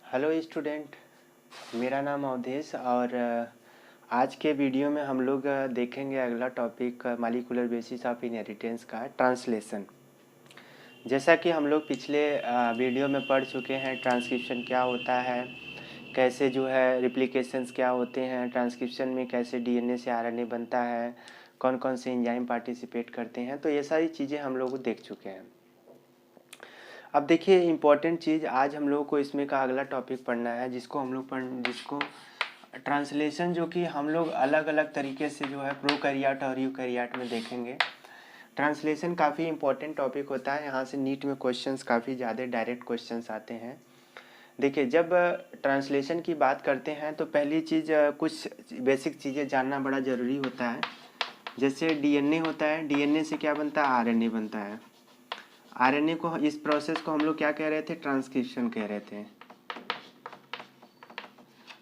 Hello student, मेरा नाम अवधेश और आज के वीडियो में हम लोग देखेंगे अगला topic molecular basis of inheritance का ट्रांसलेशन। जैसा कि हम लोग पिछले वीडियो में पढ़ चुके हैं, ट्रांसक्रिप्शन क्या होता है, कैसे जो है रिप्लिकेशंस क्या होते हैं, ट्रांसक्रिप्शन में कैसे डीएनए से आरएनए बनता है, कौन कौन से एंजाइम पार्टिसिपेट करते हैं, तो ये सारी चीज़ें हम लोग देख चुके हैं। अब देखिए इम्पॉर्टेंट चीज़ आज हम लोगों को इसमें का अगला टॉपिक पढ़ना है, जिसको ट्रांसलेशन, जो कि हम लोग अलग अलग तरीके से जो है प्रोकैरियोट और यूकैरियोट में देखेंगे। ट्रांसलेशन काफ़ी इम्पोर्टेंट टॉपिक होता है, यहाँ से नीट में क्वेश्चंस काफ़ी ज़्यादा डायरेक्ट क्वेश्चंस आते हैं। देखिए जब ट्रांसलेशन की बात करते हैं तो पहली चीज़ कुछ बेसिक चीज़ें जानना बड़ा ज़रूरी होता है। जैसे डीएनए होता है, डीएनए से क्या बनता है, आरएनए बनता है। आरएनए को, इस प्रोसेस को हम लोग क्या कह रहे थे, ट्रांसक्रिप्शन कह रहे थे।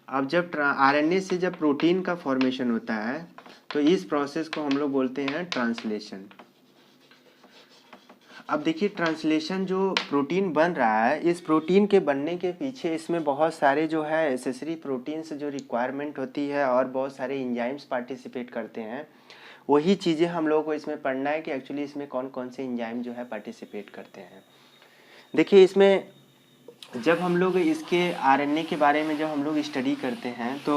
अब जब आरएनए से जब प्रोटीन का फॉर्मेशन होता है तो इस प्रोसेस को हम लोग बोलते हैं ट्रांसलेशन। अब देखिए ट्रांसलेशन जो प्रोटीन बन रहा है, इस प्रोटीन के बनने के पीछे इसमें बहुत सारे जो है एसेसरी प्रोटीन्स जो रिक्वायरमेंट होती है और बहुत सारे एंजाइम्स पार्टिसिपेट करते हैं। वही चीज़ें हम लोगों को इसमें पढ़ना है कि एक्चुअली इसमें कौन कौन से एंजाइम जो है पार्टिसिपेट करते हैं। देखिए इसमें जब हम लोग इसके आरएनए के बारे में जब हम लोग स्टडी करते हैं तो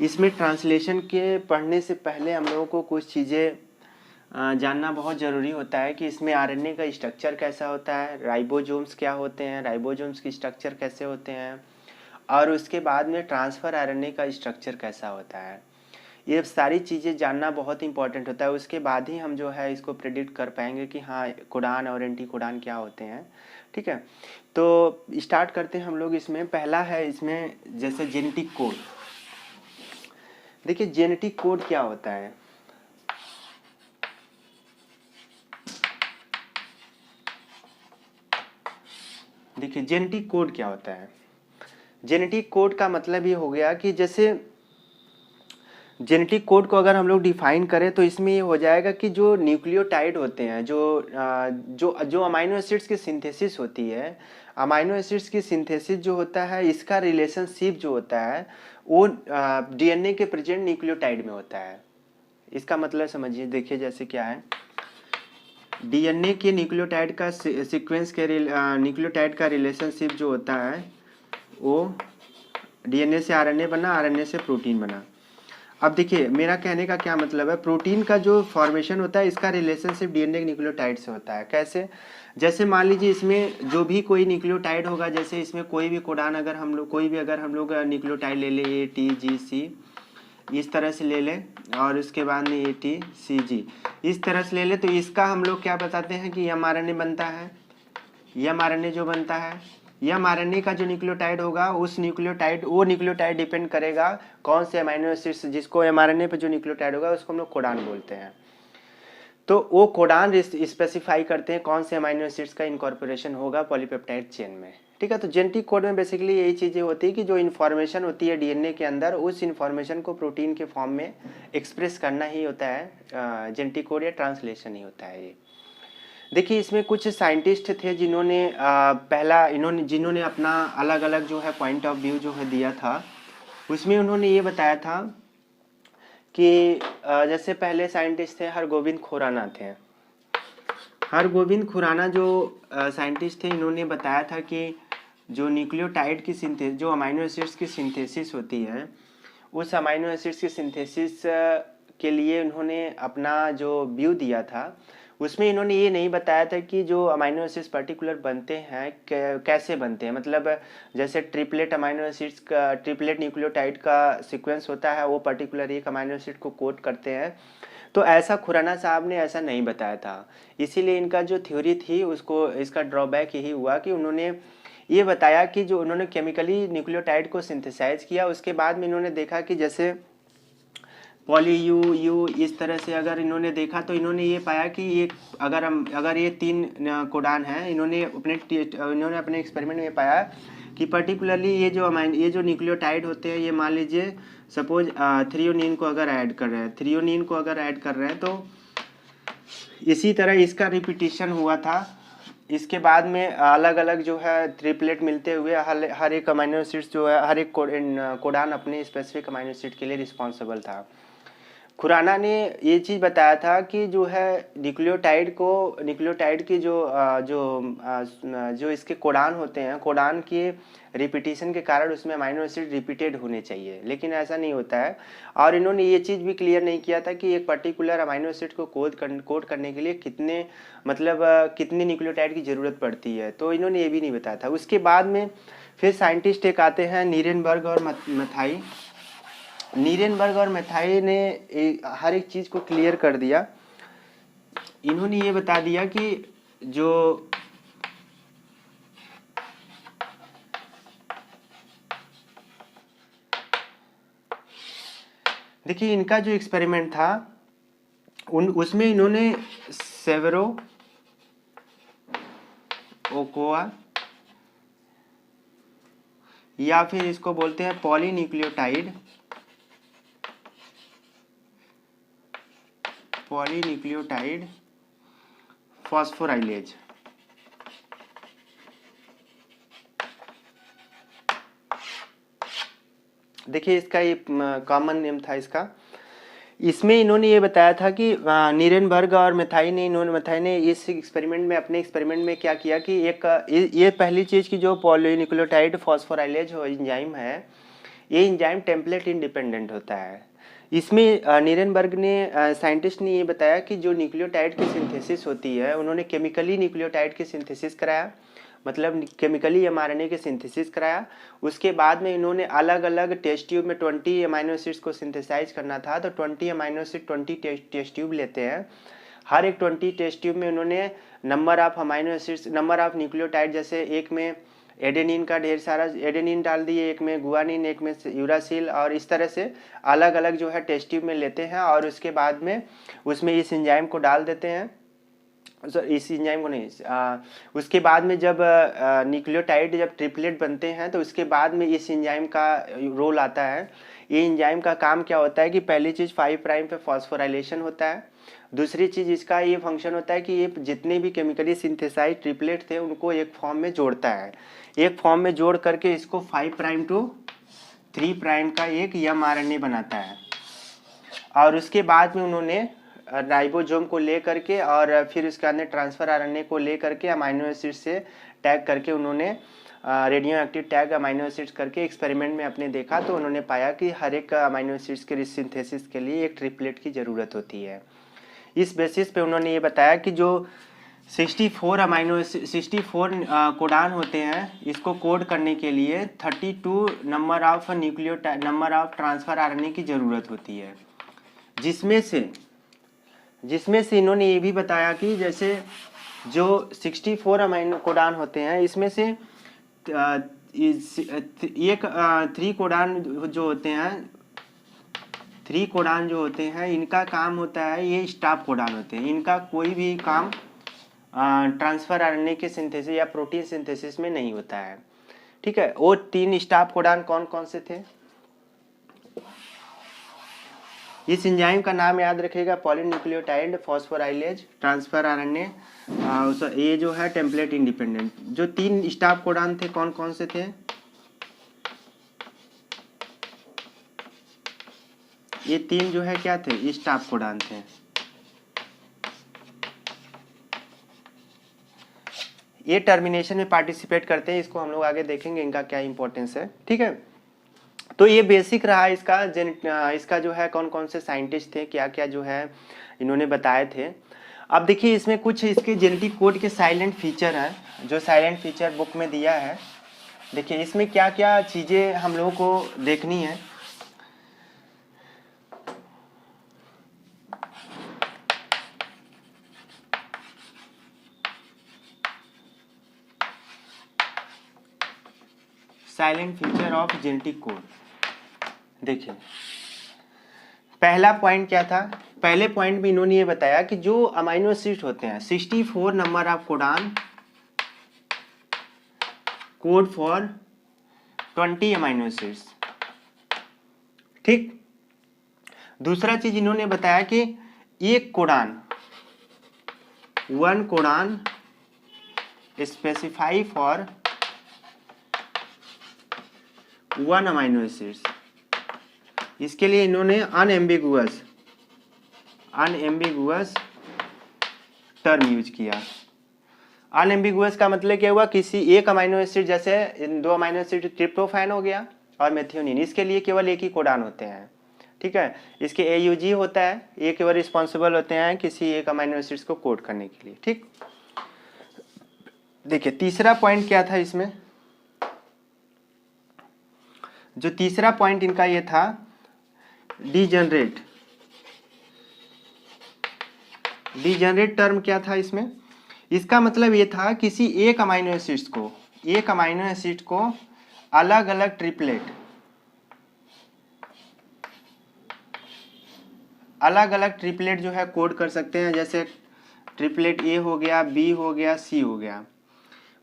इसमें ट्रांसलेशन के पढ़ने से पहले हम लोगों को कुछ चीज़ें जानना बहुत ज़रूरी होता है कि इसमें आरएनए का स्ट्रक्चर कैसा होता है, राइबोसोम्स क्या होते हैं, राइबोसोम्स की स्ट्रक्चर कैसे होते हैं, और उसके बाद में ट्रांसफ़र आरएनए का स्ट्रक्चर कैसा होता है। ये सारी चीज़ें जानना बहुत इंपॉर्टेंट होता है। उसके बाद ही हम जो है इसको प्रेडिक्ट कर पाएंगे कि हाँ कोडान और एंटी कोडान क्या होते हैं। ठीक है, तो स्टार्ट करते हैं हम लोग। इसमें पहला है इसमें जैसे जेनेटिक कोड। देखिए जेनेटिक कोड क्या होता है। देखिए जेनेटिक कोड क्या होता है। जेनेटिक कोड का मतलब ये हो गया कि जैसे जेनेटिक कोड को अगर हम लोग डिफाइन करें तो इसमें ये हो जाएगा कि जो न्यूक्लियोटाइड होते हैं, जो अमाइनो एसिड्स की सिंथेसिस होती है, अमाइनो एसिड्स की सिंथेसिस जो होता है, इसका रिलेशनशिप जो होता है वो डीएनए के प्रेजेंट न्यूक्लियोटाइड में होता है। इसका मतलब समझिए, देखिए जैसे क्या है, डीएनए के न्यूक्लियोटाइड का सीक्वेंस के न्यूक्लियोटाइड का रिलेशनशिप जो होता है वो डीएनए से आरएनए बना, आरएनए से प्रोटीन बना। अब देखिए मेरा कहने का क्या मतलब है, प्रोटीन का जो फॉर्मेशन होता है इसका रिलेशनशिप डीएनए के न्यूक्लियोटाइड से होता है। कैसे, जैसे मान लीजिए इसमें जो भी कोई न्यूक्लियोटाइड होगा, जैसे इसमें कोई भी कोडान अगर हम लोग न्यूक्लियोटाइड ले ले, ए टी जी सी, इस तरह से ले लें, और उसके बाद में ए टी सी जी इस तरह से ले लें, तो इसका हम लोग क्या बताते हैं कि एमआरएनए बनता है। एमआरएनए जो बनता है, एमआरएनए का जो न्यूक्लियोटाइड होगा, उस न्यूक्लियोटाइड डिपेंड करेगा कौन से अमीनो एसिड्स, जिसको एमआरएनए पे जो न्यूक्लियोटाइड होगा उसको हम लोग कोडान बोलते हैं। तो वो कोडान स्पेसिफाई करते हैं कौन से अमीनो एसिड्स का इनकॉर्पोरेशन होगा पॉलीपेप्टाइड चेन में। ठीक है, तो जेनेटिक कोड में बेसिकली यही चीज़ें होती है कि जो इन्फॉर्मेशन होती है डीएनए के अंदर, उस इन्फॉर्मेशन को प्रोटीन के फॉर्म में एक्सप्रेस करना ही होता है जेनेटिक कोड, या ट्रांसलेशन ही होता है ये। देखिए इसमें कुछ साइंटिस्ट थे जिन्होंने अपना अलग अलग जो है पॉइंट ऑफ व्यू जो है दिया था। उसमें उन्होंने ये बताया था कि जैसे पहले साइंटिस्ट थे हरगोविंद खुराना थे। हरगोविंद खुराना जो साइंटिस्ट थे, इन्होंने बताया था कि जो न्यूक्लियोटाइड की सिंथेसिस, जो अमाइनो एसिड्स की सिंथेसिस होती है, उस अमाइनो एसिड्स की सिंथेसिस के लिए उन्होंने अपना जो व्यू दिया था, उसमें इन्होंने ये नहीं बताया था कि जो अमाइनो एसिड्स पर्टिकुलर बनते हैं कैसे बनते हैं। मतलब जैसे ट्रिपलेट अमाइनो एसिड्स का, ट्रिपलेट न्यूक्लियोटाइड का सीक्वेंस होता है, वो पर्टिकुलर एक अमाइनो एसिड को कोड करते हैं। तो ऐसा खुराना साहब ने ऐसा नहीं बताया था, इसीलिए इनका जो थ्योरी थी उसको, इसका ड्रॉबैक यही हुआ कि उन्होंने ये बताया कि जो उन्होंने केमिकली न्यूक्लियोटाइड को सिंथेसाइज किया, उसके बाद में इन्होंने देखा कि जैसे पॉली यू यू इस तरह से अगर इन्होंने देखा, तो इन्होंने ये पाया कि ये अगर ये 3 कोडान हैं, इन्होंने अपने एक्सपेरिमेंट में पाया कि पर्टिकुलरली ये जो न्यूक्लियोटाइड होते हैं, ये मान लीजिए सपोज थ्रियोनिन को अगर ऐड कर रहे हैं, तो इसी तरह इसका रिपीटिशन हुआ था इसके बाद में अलग अलग जो है ट्रिपलेट मिलते हुए हर एक अमाइनो एसिड्स जो है, हर एक कोडान अपने स्पेसिफिक अमाइनो एसिड के लिए रिस्पॉन्सिबल था। खुराना ने ये चीज़ बताया था कि जो है न्यूक्लियोटाइड की जो इसके कोडान होते हैं, कोडान के रिपीटिशन के कारण उसमें अमाइनो एसिड रिपीटेड होने चाहिए, लेकिन ऐसा नहीं होता है। और इन्होंने ये चीज़ भी क्लियर नहीं किया था कि एक पर्टिकुलर अमाइनो एसिड को कोड करने के लिए कितने न्यूक्लियोटाइड की ज़रूरत पड़ती है, तो इन्होंने ये भी नहीं बताया था। उसके बाद में फिर साइंटिस्ट एक आते हैं नीरेनबर्ग और मैथाई। नीरेनबर्ग और मैथाई ने हर एक चीज़ को क्लियर कर दिया। इन्होंने ये बता दिया कि जो देखिए इनका जो एक्सपेरिमेंट था उसमें इन्होंने सेवेरो ओकोआ या फिर इसको बोलते हैं पॉलीन्यूक्लियोटाइड फॉस्फोराइलेज, देखिए इसका ये कॉमन नेम था इसका। इसमें इन्होंने ये बताया था कि नीरेनबर्ग और मैथाई ने इस एक्सपेरिमेंट में, अपने एक्सपेरिमेंट में क्या किया कि ये पहली चीज़ की जो पॉलीन्यूक्लियोटाइड फॉस्फोराइलेज एंजाइम है, ये एंजाइम टेम्पलेट इंडिपेंडेंट होता है। इसमें नीरेनबर्ग ने साइंटिस्ट ने ये बताया कि जो न्यूक्लियोटाइड की सिंथेसिस होती है, उन्होंने केमिकली न्यूक्लियोटाइड की सिंथेसिस कराया, मतलब केमिकली एमआरएनए के सिंथेसिस कराया। उसके बाद में इन्होंने अलग अलग टेस्ट ट्यूब में 20 अमाइनो एसिड्स को सिंथेसाइज करना था, तो 20 अमाइनो एसिड 20 टेस्ट ट्यूब लेते हैं। हर एक 20 टेस्ट ट्यूब में उन्होंने number of amino acids, number of nucleotide, जैसे एक में एडेनिन का ढेर सारा एडेनिन डाल दिए, एक में गुआनिन, एक में यूरासिल, और इस तरह से अलग अलग जो है टेस्ट ट्यूब में लेते हैं। और उसके बाद में उसमें इस एंजाइम को डाल देते हैं, इस एंजाइम को नहीं, उसके बाद में जब न्यूक्लियोटाइड जब ट्रिपलेट बनते हैं तो उसके बाद में इस एंजाइम का रोल आता है। ये एंजाइम का काम क्या होता है कि पहली चीज़ 5 प्राइम पे फॉस्फोराइलेशन होता है। दूसरी चीज़ इसका ये फंक्शन होता है कि ये जितने भी केमिकली सिंथेसाइज ट्रिपलेट थे उनको एक फॉर्म में जोड़ता है, एक फॉर्म में जोड़ करके इसको 5 प्राइम टू 3 प्राइम का एक mRNA बनाता है। और उसके बाद में उन्होंने राइबोसोम को ले करके और फिर उसके अंदर ट्रांसफर आरएनए को ले करके अमाइनो एसिड से टैग करके उन्होंने radio active tag amino acids करके एक्सपेरिमेंट में अपने देखा, तो उन्होंने पाया कि हर एक अमाइनो एसिड्स के सिंथेसिस के लिए एक ट्रिपलेट की ज़रूरत होती है। इस बेसिस पे उन्होंने ये बताया कि जो 64 कोडान होते हैं, इसको कोड करने के लिए 32 नंबर ऑफ ट्रांसफर आरएनए की ज़रूरत होती है, जिसमें से इन्होंने ये भी बताया कि जैसे जो 64 अमाइनो कोडान होते हैं, इसमें से एक 3 कोडान जो होते हैं इनका काम होता है, ये स्टॉप कोडान होते हैं, इनका कोई भी काम ट्रांसफर आरएनए के सिंथेसिस या प्रोटीन सिंथेसिस में नहीं होता है। ठीक है, वो 3 स्टॉप कोडान कौन कौन से थे? इस एंजाइम का नाम याद रखिएगा, पॉलीन्यूक्लियोटाइड फॉस्फोराइलेज ट्रांसफर आरएनए, ये जो है टेम्पलेट इंडिपेंडेंट। जो 3 स्टॉप कोडान थे कौन कौन से थे? ये 3 जो है क्या थे? स्टॉप कोडान थे। ये टर्मिनेशन में पार्टिसिपेट करते हैं, इसको हम लोग आगे देखेंगे इनका क्या इंपॉर्टेंस है। ठीक है, तो ये बेसिक रहा इसका जो है कौन कौन से साइंटिस्ट थे, क्या क्या जो है इन्होंने बताए थे। अब देखिए इसमें कुछ इसके जेनेटिक कोड के साइलेंट फीचर हैं, जो साइलेंट फीचर बुक में दिया है। देखिए इसमें क्या क्या चीज़ें हम लोगों को देखनी है। Silent feature of genetic code, देखिए पहला पॉइंट क्या था? पहले पॉइंट में इन्होंने ये बताया कि जो अमाइनो एसिड होते हैं 64 number of codon code for 20 amino acids. ठीक, दूसरा चीज इन्होंने बताया कि एक codon 1 codon specify for 1 amino acids, इसके लिए इन्होंने अनएम्बिगुअस टर्म यूज किया। अनएम्बिगुअस का मतलब क्या हुआ, किसी एक अमाइनो एसिड, जैसे इन 2 अमाइनो एसिड ट्रिप्टोफैन हो गया और मेथियोनिन, इसके लिए केवल एक ही कोडान होते हैं, ठीक है। इसके AUG होता है, ये केवल रिस्पॉन्सिबल होते हैं किसी एक अमाइनो एसिड्स को कोड करने के लिए, ठीक। देखिए तीसरा पॉइंट क्या था इसमें, जो तीसरा पॉइंट इनका ये था, डीजनरेट टर्म क्या था इसमें, इसका मतलब ये था किसी एक अमाइनो एसिड को अलग अलग ट्रिपलेट जो है कोड कर सकते हैं, जैसे ट्रिपलेट A हो गया, B हो गया, C हो गया,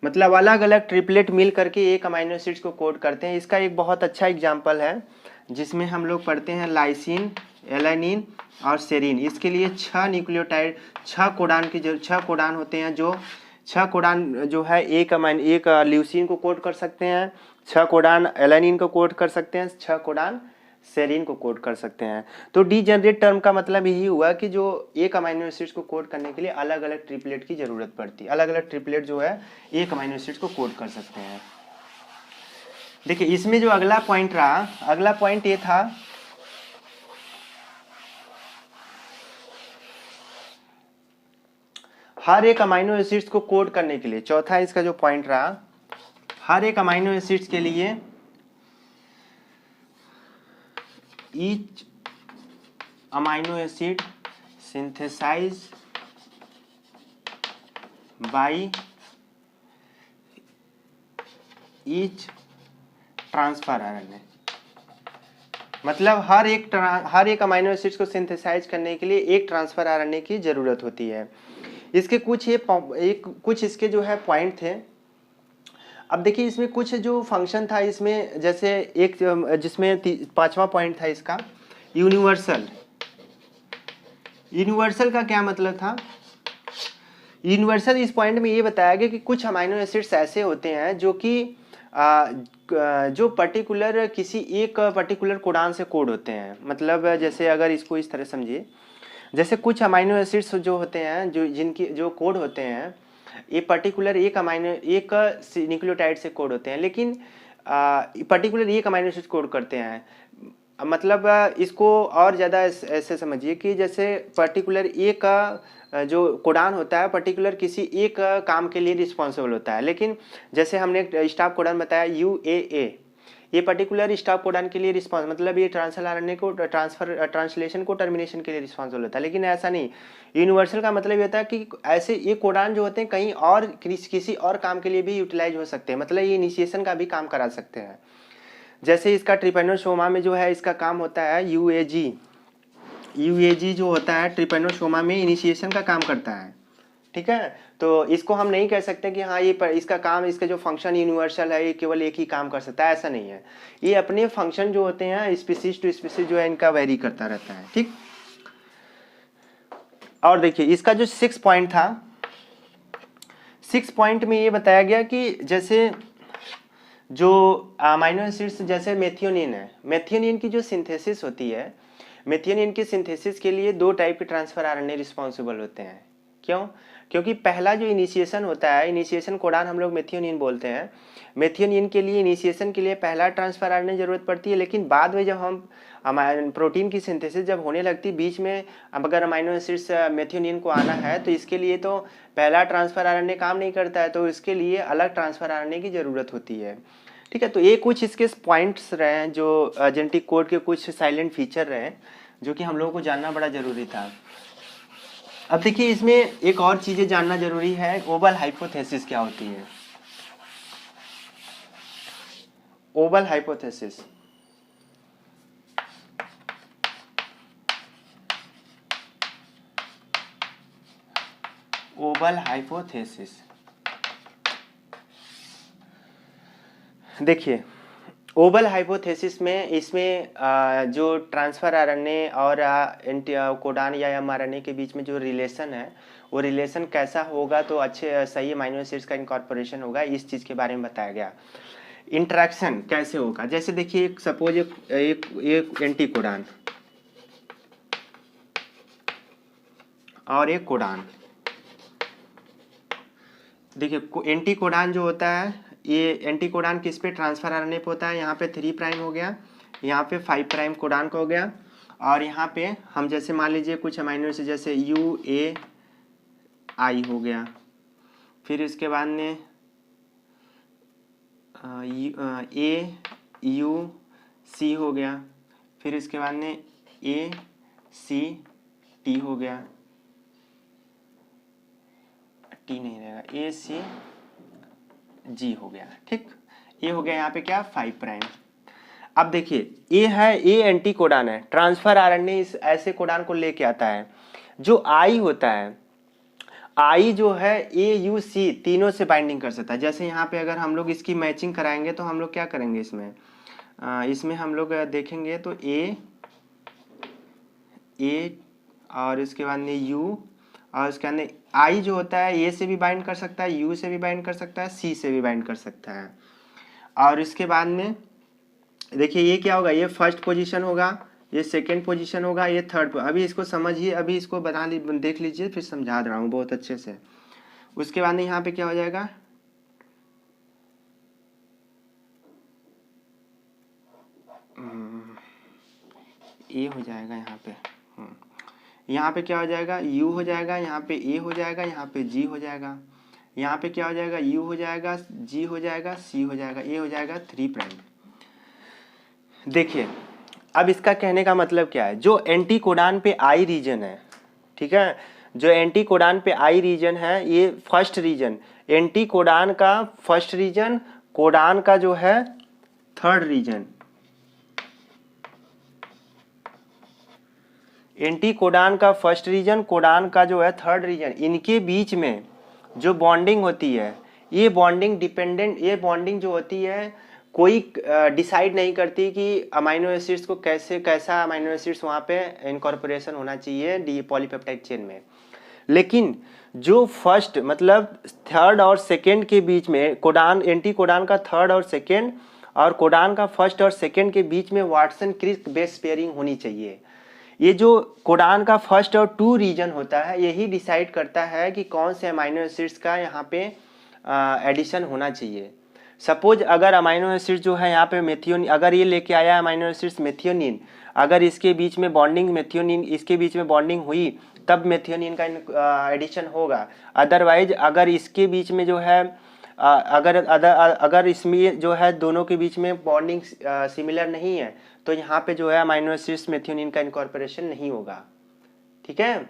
मतलब अलग अलग ट्रिपलेट मिल करके एक अमाइनो एसिड्स को कोड करते हैं। इसका एक बहुत अच्छा एग्जांपल है जिसमें हम लोग पढ़ते हैं लाइसिन, एलानिन और सेरीन। इसके लिए 6 न्यूक्लियोटाइड, 6 कोडान होते हैं, जो 6 कोडान जो है एक ल्यूसीन को कोड कर सकते हैं, 6 कोडान एलानिन को कोड कर सकते हैं, 6 कोडान सेरीन को कोड कर सकते हैं। तो डीजनरेट टर्म का मतलब यही हुआ कि जो एक अमाइनो एसिड्स को कोड करने के लिए अलग अलग ट्रिपलेट की जरूरत पड़ती है, अलग अलग ट्रिपलेट जो है एक अमाइनो एसिड्स को कोड कर सकते हैं। देखिए इसमें जो अगला पॉइंट रहा, अगला पॉइंट ये था हर एक अमाइनो एसिड्स को कोड करने के लिए, चौथा इसका जो पॉइंट रहा, हर एक अमाइनो एसिड्स के लिए each amino acid synthesize by each transfer RNA, मतलब हर एक अमाइनो एसिड्स को सिंथेसाइज करने के लिए एक ट्रांसफर RNA की जरूरत होती है। इसके कुछ इसके जो है पॉइंट थे। अब देखिए इसमें कुछ जो फंक्शन था इसमें, जैसे एक जिसमें 5वां पॉइंट था इसका यूनिवर्सल का क्या मतलब था। यूनिवर्सल इस पॉइंट में ये बताया गया कि कुछ अमाइनो एसिड्स ऐसे होते हैं जो कि जो किसी एक पर्टिकुलर कोडान से कोड होते हैं। मतलब जैसे अगर इसको इस तरह समझिए, जैसे कुछ अमाइनो एसिड्स जो होते हैं जो कोड होते हैं, ये पर्टिकुलर एक न्यूक्लियोटाइड से कोड होते हैं, लेकिन पर्टिकुलर एक अमाइनो एसिड कोड करते हैं। मतलब इसको और ज़्यादा ऐसे समझिए कि जैसे पर्टिकुलर एक जो कोडान होता है पर्टिकुलर किसी एक काम के लिए रिस्पॉन्सिबल होता है, लेकिन जैसे हमने एक स्टॉप कोडान बताया UAA, ये पर्टिकुलर स्टॉप कोडान के लिए मतलब ये ट्रांसफर RNA को ट्रांसलेशन को टर्मिनेशन के लिए रिस्पॉन्सिबल होता है। लेकिन ऐसा नहीं, यूनिवर्सल का मतलब ये होता है कि ऐसे ये कोडान जो होते हैं कहीं और किसी और काम के लिए भी यूटिलाइज हो सकते हैं, मतलब ये इनिशिएशन का भी काम करा सकते हैं। जैसे इसका ट्रिपेनोसोमा में जो है इसका काम होता है UAG जो होता है ट्रिपेनोसोमा में इनिशिएशन का काम करता है, ठीक है। तो इसको हम नहीं कह सकते कि हाँ ये इसका काम, इसका जो फंक्शन यूनिवर्सल है, ये केवल एक ही काम कर सकता है, ऐसा नहीं है। ये अपने फंक्शन जो होते हैं स्पीसीज टू स्पीसीज जो है इनका वेरी करता रहता है, ठीक। और देखिए इसका जो 6 पॉइंट था, 6 पॉइंट में ये बताया गया कि जैसे जो अमाइनो एसिड्स जैसे मेथियोनिन है, मेथियोनिन की जो सिंथेसिस होती है, मेथियोनिन की सिंथेसिस के लिए 2 टाइप के ट्रांसफर RNA रिस्पॉन्सिबल होते हैं। क्यों? क्योंकि पहला जो इनिशिएशन होता है, इनिशिएशन कोडान हम लोग मेथियोनिन बोलते हैं। मेथियोनिन के लिए इनिशिएशन के लिए पहला ट्रांसफर RNA जरूरत पड़ती है, लेकिन बाद में जब हम प्रोटीन की सिंथेसिस जब होने लगती, बीच में अब अगर अमाइनो एसिड्स मेथियोनिन को आना है तो इसके लिए तो पहला ट्रांसफर RNA काम नहीं करता है, तो इसके लिए अलग ट्रांसफर RNA की जरूरत होती है, ठीक है। तो ये कुछ इसके पॉइंट्स रहे हैं जो जेनेटिक कोड के कुछ साइलेंट फीचर रहे हैं जो कि हम लोगों को जानना बड़ा जरूरी था। अब देखिए इसमें एक और चीजें जानना जरूरी है, ओवल हाइपोथेसिस क्या होती है। ओवल हाइपोथेसिस, ओवल हाइपोथेसिस देखिए ओवल हाइपोथेसिस में इसमें जो ट्रांसफर RNA और कोडान या mRNA के बीच में जो रिलेशन है वो रिलेशन कैसा होगा तो अच्छे सही अमाइनो एसिड्स का इनकॉर्पोरेशन होगा, इस चीज़ के बारे में बताया गया। इंटरेक्शन कैसे होगा, जैसे देखिए सपोज एक एंटीकोडान और एक कोडान। देखिए एंटीकोडान जो होता है, ये एंटीकोडान किस पे ट्रांसफर आरएनए पे होता है, यहाँ पे 3 प्राइम हो गया, यहाँ पे 5 प्राइम कोडान का हो गया, और यहाँ पे हम जैसे मान लीजिए कुछ अमाइनो एसिड जैसे UAI हो गया, फिर इसके बाद में AUC हो गया, फिर इसके बाद में ACT हो गया, टी नहीं रहेगा, ACG हो गया। ठीक, ये हो गया यहाँ पे क्या 5 प्राइम। अब देखिए ये है, ये एंटी कोडान है, ट्रांसफर आरएनए इस ऐसे कोडान को लेके आता है। जो आई होता है, आई जो है AUC तीनों से बाइंडिंग कर सकता है। जैसे यहाँ पे अगर हम लोग इसकी मैचिंग कराएंगे तो हम लोग क्या करेंगे, इसमें हम लोग देखेंगे तो A और इसके बाद में U, और उसके बाद आई जो होता है ए से भी बाइंड कर सकता है, यू से भी बाइंड कर सकता है, सी से भी बाइंड कर सकता है। और इसके बाद में देखिए ये क्या होगा, ये फर्स्ट पोजीशन होगा, ये सेकंड पोजीशन होगा, ये थर्ड। अभी इसको समझिए, अभी इसको देख लीजिए, फिर समझा रहा हूँ बहुत अच्छे से। उसके बाद में यहाँ पे क्या हो जाएगा, ए हो जाएगा, यहाँ पे क्या हो जाएगा, यू हो जाएगा, यहाँ पे ए हो जाएगा, यहाँ पे जी हो जाएगा, यहाँ पे क्या हो जाएगा, यू हो जाएगा, जी हो जाएगा, सी हो जाएगा, ए हो जाएगा 3 प्राइम। देखिए अब इसका कहने का मतलब क्या है, जो एंटी कोडान पे आई रीजन है, ठीक है, जो एंटी कोडान पे आई रीजन है, ये फर्स्ट रीजन, एंटी कोडान का फर्स्ट रीजन, कोडान का जो है थर्ड रीजन, एंटी कोडान का फर्स्ट रीजन, कोडान का जो है थर्ड रीजन, इनके बीच में जो बॉन्डिंग होती है, ये बॉन्डिंग डिपेंडेंट, ये बॉन्डिंग जो होती है कोई डिसाइड नहीं करती कि अमाइनो एसिड्स को कैसा अमाइनो एसिड्स वहाँ पे इनकॉर्पोरेशन होना चाहिए डी पॉलीपेप्टाइड चेन में। लेकिन जो फर्स्ट मतलब थर्ड और सेकेंड के बीच में, कोडान एंटी कोडान का थर्ड और सेकेंड और कोडान का फर्स्ट और सेकेंड के बीच में वाटसन क्रिक बेस पेयरिंग होनी चाहिए। ये जो कोडान का फर्स्ट और 2 रीजन होता है, यही डिसाइड करता है कि कौन से अमाइनो एसिड्स का यहाँ पे एडिशन होना चाहिए। सपोज अगर अमाइनो एसिड जो है यहाँ पे मेथियोनिन, अगर ये लेके आया अमाइनो एसिड्स मेथियोनिन, अगर इसके बीच में बॉन्डिंग मेथियोनिन, इसके बीच में बॉन्डिंग हुई तब मेथियोनिन का एडिशन होगा। अदरवाइज अगर इसके बीच में जो है अगर इसमें जो है दोनों के बीच में बॉन्डिंग सिमिलर नहीं है तो यहाँ पे जो है अमाइनो एसिड्स मेथियोनिन का इनकॉर्पोरेशन नहीं होगा। ठीक है।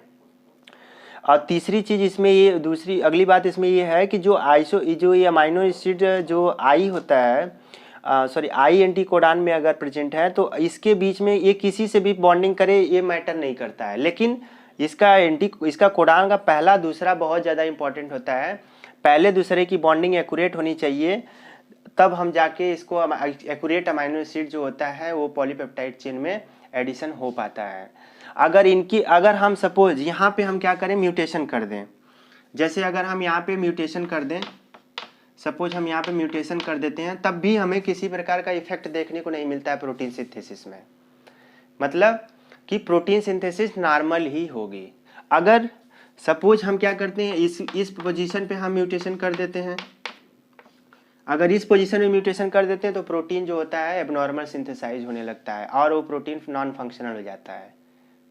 और तीसरी चीज इसमें ये दूसरी अगली बात इसमें ये है कि जो ये अमाइनो एसिड जो आई होता है, सॉरी आई एंटी कोडान में अगर प्रेजेंट है तो इसके बीच में ये किसी से भी बॉन्डिंग करे ये मैटर नहीं करता है। लेकिन इसका कोडान का पहला दूसरा बहुत ज़्यादा इंपॉर्टेंट होता है। पहले दूसरे की बॉन्डिंग एक्यूरेट होनी चाहिए, तब हम जाके इसको एक्यूरेट अमाइनो एसिड जो होता है वो पॉलीपेप्टाइड चेन में एडिशन हो पाता है। अगर हम सपोज यहाँ पे हम क्या करें, म्यूटेशन कर दें, जैसे अगर हम यहाँ पे म्यूटेशन कर दें, सपोज हम यहाँ पे म्यूटेशन कर देते हैं, तब भी हमें किसी प्रकार का इफेक्ट देखने को नहीं मिलता है प्रोटीन सिंथेसिस में। मतलब कि प्रोटीन सिंथेसिस नॉर्मल ही होगी। अगर सपोज हम क्या करते हैं, इस पोजीशन पे हम म्यूटेशन कर देते हैं, अगर इस पोजीशन में म्यूटेशन कर देते हैं तो प्रोटीन जो होता है एबनॉर्मल सिंथेसाइज होने लगता है और वो प्रोटीन नॉन फंक्शनल हो जाता है।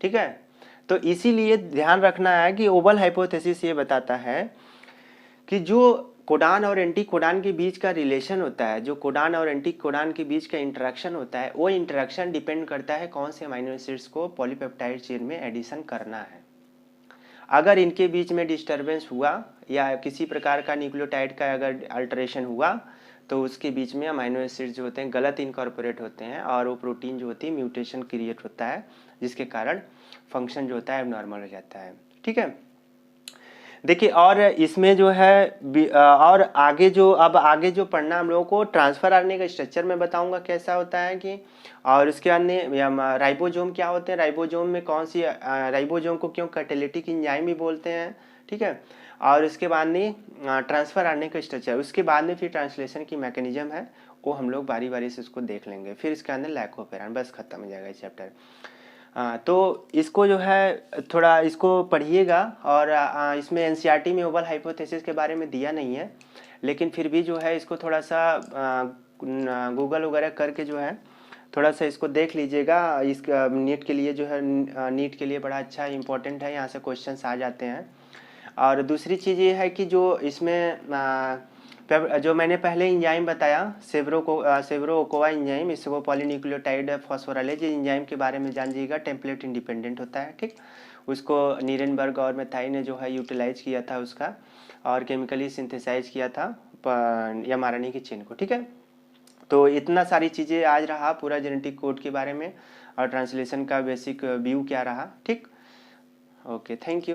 ठीक है। तो इसीलिए ध्यान रखना है कि ओवल हाइपोथेसिस ये बताता है कि जो कोडान और एंटी कोडान के बीच का रिलेशन होता है, जो कोडान और एंटी कोडान के बीच का इंटरेक्शन होता है, वो इंटरेक्शन डिपेंड करता है कौन से अमाइनो एसिड्स को पॉलीपेप्टाइड चेन में एडिशन करना है। अगर इनके बीच में डिस्टर्बेंस हुआ या किसी प्रकार का न्यूक्लियोटाइड का अगर अल्टरेशन हुआ तो उसके बीच में अमाइनो एसिड्स जो होते हैं गलत इनकॉर्पोरेट होते हैं और वो प्रोटीन जो होती है म्यूटेशन क्रिएट होता है, जिसके कारण फंक्शन जो होता है एबनॉर्मल हो जाता है। ठीक है। देखिए और इसमें जो है और आगे जो पढ़ना हम लोगों को ट्रांसफर आरएनए का स्ट्रक्चर में बताऊंगा कैसा होता है कि, और उसके बाद राइबोसोम क्या होते हैं, राइबोसोम में कौन सी राइबोसोम को क्यों कैटालिटिक एंजाइम भी बोलते हैं। ठीक है। और उसके बाद में ट्रांसफ़र आरएनए का स्ट्रक्चर, उसके बाद में फिर ट्रांसलेशन की मैकेनिज्म है, वो हम लोग बारी बारी से उसको देख लेंगे। फिर इसके अंदर लाइकोपेरान, बस खत्म हो जाएगा ये चैप्टर। तो इसको जो है थोड़ा इसको पढ़िएगा। और इसमें एनसीईआरटी में ओवल हाइपोथेसिस के बारे में दिया नहीं है, लेकिन फिर भी जो है इसको थोड़ा सा गूगल वगैरह करके जो है थोड़ा सा इसको देख लीजिएगा। इस नीट के लिए जो है, नीट के लिए बड़ा अच्छा इंपॉर्टेंट है, यहाँ से क्वेश्चंस आ जाते हैं। और दूसरी चीज़ ये है कि जो इसमें जो मैंने पहले इंजाइम बताया, सेवरो-ओकोवा इंजाइम, इसको पॉलीन्यूक्लियोटाइड फॉस्फोराइलेज इंजाइम के बारे में जानिएगा। टेम्पलेट इंडिपेंडेंट होता है, ठीक। उसको नीरेनबर्ग और मेथाई ने जो है यूटिलाइज किया था उसका, और केमिकली सिंथेसाइज किया था mRNA की चेन को, ठीक है। तो इतना सारी चीज़ें आज रहा पूरा जेनेटिक कोड के बारे में, और ट्रांसलेशन का बेसिक व्यू क्या रहा, ठीक। Okay, thank you.